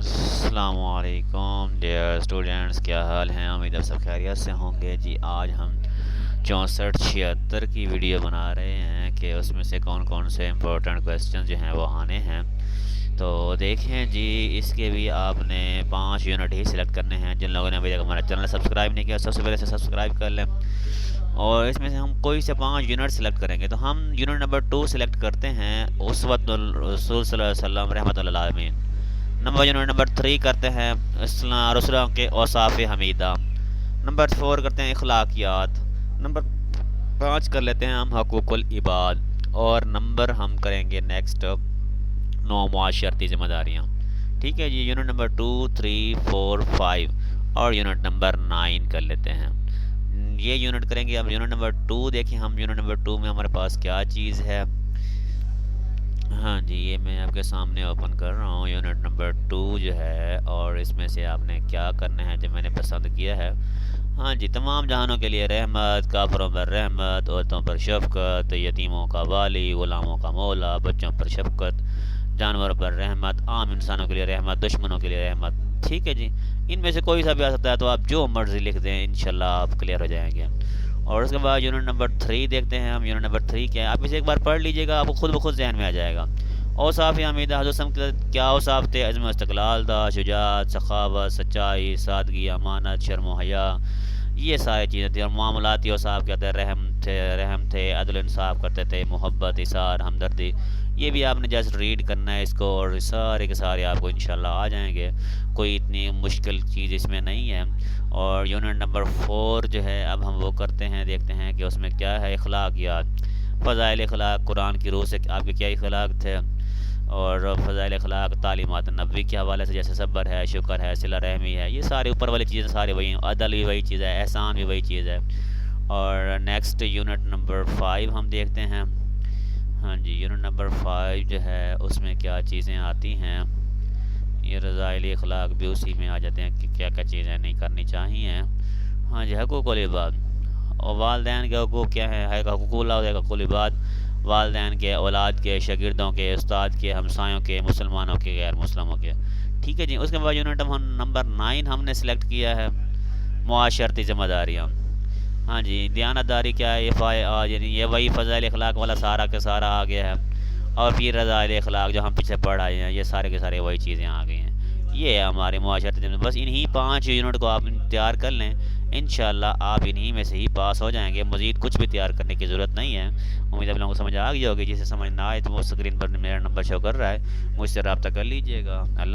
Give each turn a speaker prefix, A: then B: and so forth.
A: السلام علیکم dear students, کیا حال ہیں؟ امید آپ سب خیریت سے ہوں گے جی۔ آج ہم 64-76 کی ویڈیو بنا رہے ہیں کہ اس میں سے کون کون سے امپورٹنٹ کویسچن جو ہیں وہ آنے ہیں۔ تو دیکھیں جی، اس کے بھی آپ نے 5 یونٹ ہی سلیکٹ کرنے ہیں۔ جن لوگوں نے ابھی تک ہمارا چینل سبسکرائب نہیں کیا، سب سے پہلے سے سبسکرائب کر لیں، اور اس میں سے ہم کوئی سے 5 یونٹ سلیکٹ کریں گے۔ تو ہم یونٹ نمبر 2 سلیکٹ کرتے ہیں، اسوۃ الرسول صلی اللہ علیہ وسلم رحمۃ اللہ علیہ۔ یونٹ نمبر 3 کرتے ہیں رسولوں کے اوصاف حمیدہ۔ نمبر 4 کرتے ہیں اخلاقیات۔ نمبر 5 کر لیتے ہیں ہم حقوق العباد، اور نمبر ہم کریں گے نیکسٹ 9 معاشرتی ذمہ داریاں۔ ٹھیک ہے جی، یونٹ نمبر 2، 3، 4، 5 اور یونٹ نمبر 9 کر لیتے ہیں۔ یہ یونٹ کریں گے اب یونٹ نمبر 2۔ دیکھیں ہم یونٹ نمبر 2 میں ہمارے پاس کیا چیز ہے۔ ہاں جی، یہ میں آپ کے سامنے اوپن کر رہا ہوں یونٹ نمبر 2 جو ہے، اور اس میں سے آپ نے کیا کرنا ہے جو میں نے پسند کیا ہے۔ ہاں جی، تمام جہانوں کے لیے رحمت، کافروں پر رحمت، عورتوں پر شفقت، یتیموں کا والی، غلاموں کا مولا، بچوں پر شفقت، جانوروں پر رحمت، عام انسانوں کے لیے رحمت، دشمنوں کے لیے رحمت۔ ٹھیک ہے جی، ان میں سے کوئی سا بھی آ سکتا ہے، تو آپ جو مرضی لکھ دیں، انشاءاللہ آپ کلیئر ہو جائیں گے۔ اور اس کے بعد یونٹ نمبر 3 دیکھتے ہیں ہم۔ یونٹ نمبر 3 کیا ہے، آپ اسے ایک بار پڑھ لیجئے گا، آپ کو خود بخود ذہن میں آ جائے گا۔ اوصاف حمیدہ، حضرت صلی اللہ علیہ وسلم کے کیا اوصاف تھے؟ عزم و استقلال تھا، شجاعت، سخاوت، سچائی، سادگی، امانت، شرم و حیا، یہ ساری چیزیں تھیں۔ اور معاملاتی اوصاف کیا تھے؟ رحم تھے، عدل انصاف کرتے تھے، محبت، اثار، ہمدردی۔ یہ بھی آپ نے جسٹ ریڈ کرنا ہے اس کو، اور سارے کے سارے آپ کو انشاءاللہ آ جائیں گے۔ کوئی اتنی مشکل چیز اس میں نہیں ہے۔ اور یونٹ نمبر 4 جو ہے، اب ہم وہ کرتے ہیں، دیکھتے ہیں کہ اس میں کیا ہے۔ اخلاقیات، فضائل اخلاق، قرآن کی روح سے آپ کے کیا اخلاق تھے، اور فضائل اخلاق تعلیمات نبوی کے حوالے سے، جیسے صبر ہے، شکر ہے، صلہ رحمی ہے، یہ سارے اوپر والی چیزیں سارے وہی ہیں۔ عدل بھی وہی چیز ہے، احسان بھی وہی چیز ہے۔ اور نیکسٹ یونٹ نمبر 5 ہم دیکھتے ہیں۔ ہاں جی، یونٹ نمبر 5 جو ہے اس میں کیا چیزیں آتی ہیں، یہ رضائل اخلاق بھی اسی میں آ جاتے ہیں کہ کیا کیا چیزیں نہیں کرنی چاہیے۔ ہاں جی، حقوق العباد، اور والدین کے حقوق کیا ہیں؟ حقوق اللہ، حقوق العباد، والدین کے، اولاد کے، شاگردوں کے، استاد کے، ہمسایوں کے، مسلمانوں کے، غیر مسلموں کے۔ ٹھیک ہے جی، اس کے بعد یونٹ نمبر 9 ہم نے سلیکٹ کیا ہے، معاشرتی ذمہ داریاں۔ ہاں جی، دیانتداری کیا ہے؟ یعنی یہ وہی فضائل اخلاق والا سارا کے سارا آ گیا ہے، اور پھر رضائل اخلاق جو ہم پیچھے پڑھ آئے ہیں، یہ سارے کے سارے وہی چیزیں آ گئی ہیں۔ یہ ہے ہمارے معاشرتی ذمہ داری۔ بس انہی 5 یونٹ کو آپ تیار کر لیں، انشاءاللہ آپ انہی میں سے ہی پاس ہو جائیں گے۔ مزید کچھ بھی تیار کرنے کی ضرورت نہیں ہے۔ امید آپ لوگوں کو سمجھ آ گئی ہوگی۔ جسے سمجھ نہ آئے تو وہ اسکرین پر میرا نمبر شو کر رہا ہے، مجھ سے رابطہ کر لیجئے گا۔ اللہ